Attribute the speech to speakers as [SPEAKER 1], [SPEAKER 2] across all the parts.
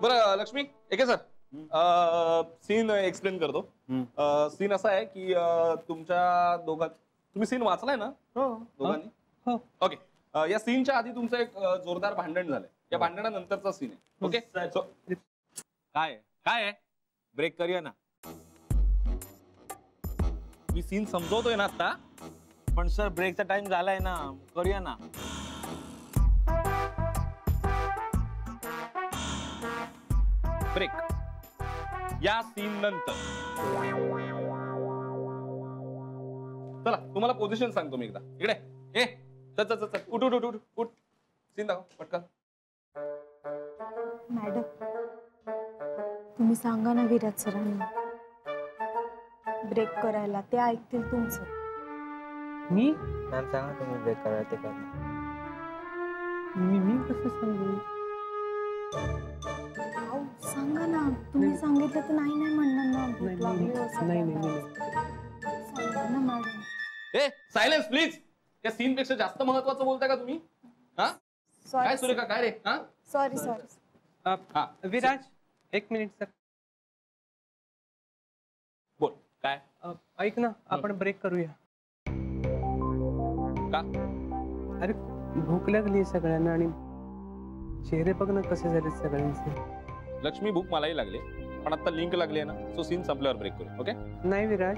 [SPEAKER 1] बरं लक्ष्मी एके sir scene explain करतो. सीन असा आहे की तुमच्या तुम्ही सीन वाचलाय ना दोघांनी? ओके. या सीनच्या आधी तुमचं एक जोरदार भांडण झालंय. या भांडणानंतरचा सीन आहे. ओके.
[SPEAKER 2] काय काय ब्रेक करूया ना.
[SPEAKER 1] मी सीन समजवतोय ना आता.
[SPEAKER 2] पण सर ब्रेकचा टाइम झालाय ना, करूया ना.
[SPEAKER 1] ब्रेक या सीन नंतर. चला तुम्हाला पोझिशन सांगतो मी एकदा. इकडे ए चल चल चल उठ उठ उठ उठ उठ. सीन दाखव पटकन.
[SPEAKER 3] मॅडम तुम्ही सांगा ना विराज सरांना ब्रेक करायला, ते ऐकतील तुमचं.
[SPEAKER 4] मी
[SPEAKER 2] मॅम सांगा तुम्ही ब्रेक करायला ते करा.
[SPEAKER 4] मी कसं सांगू?
[SPEAKER 3] सांगा ना, तुम्ही सांगितलं तर नाही नाही म्हणणार ना.
[SPEAKER 4] नाही
[SPEAKER 3] सांगा ना मॅडम.
[SPEAKER 1] A silence please. या सीन पेक्षा जास्त महत्वाचं बोलताय का तुम्ही? हा काय सुरेखा काय रे? हा
[SPEAKER 3] सॉरी सॉरी.
[SPEAKER 4] विराज एक मिनिट सर.
[SPEAKER 1] बोल काय?
[SPEAKER 4] ऐक ना, आपण ब्रेक करूया.
[SPEAKER 1] का?
[SPEAKER 4] अरे भूक लागली सगळ्यांना आणि चेहरे बघ ना कसे झाले सगळ्यांचे.
[SPEAKER 1] लक्ष्मी भूक मलाही लागली पण आता लिंक लागली आहे ना, सो सीन संपल्यावर ब्रेक करू. ओके.
[SPEAKER 4] नाही विराज,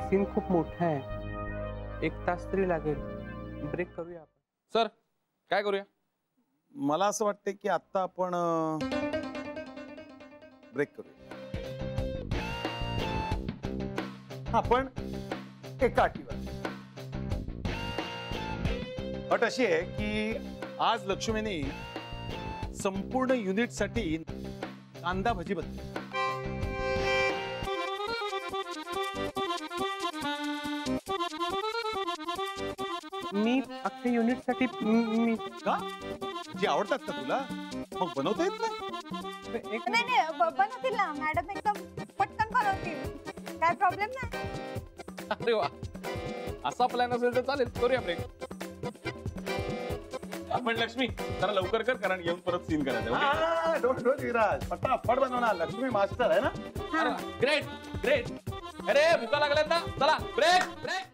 [SPEAKER 4] सीन खूप मोठा आहे, 1 तास तरी लागेल. ब्रेक करूया आपण.
[SPEAKER 1] सर काय करूया?
[SPEAKER 5] मला असं वाटतं की आता आपण ब्रेक करूया. आपण एका अटीवर. अट अशी आहे की आज लक्ष्मीने संपूर्ण युनिटसाठी कांदा भजी बनवली.
[SPEAKER 4] मी अख्ख्या युनिटसाठी मी
[SPEAKER 5] का? जी आवडतात का तुला? मग बनवता येत नाही?
[SPEAKER 3] नाही बनवतील ना मॅडम, एकदम पटकन बनवतील, काय प्रॉब्लेम नाही.
[SPEAKER 1] अरे वा, असा प्लॅन असेल तर चालेल, करूया ब्रेक. पण लक्ष्मी जरा लवकर कर, कारण येऊन परत सीन करायचं.
[SPEAKER 5] डोंट विराज, फटाफट बनवणार. लक्ष्मी मास्टर आहे ना.
[SPEAKER 1] Great great. अरे भुका लागल्यात ना, चला ब्रेक ब्रेक.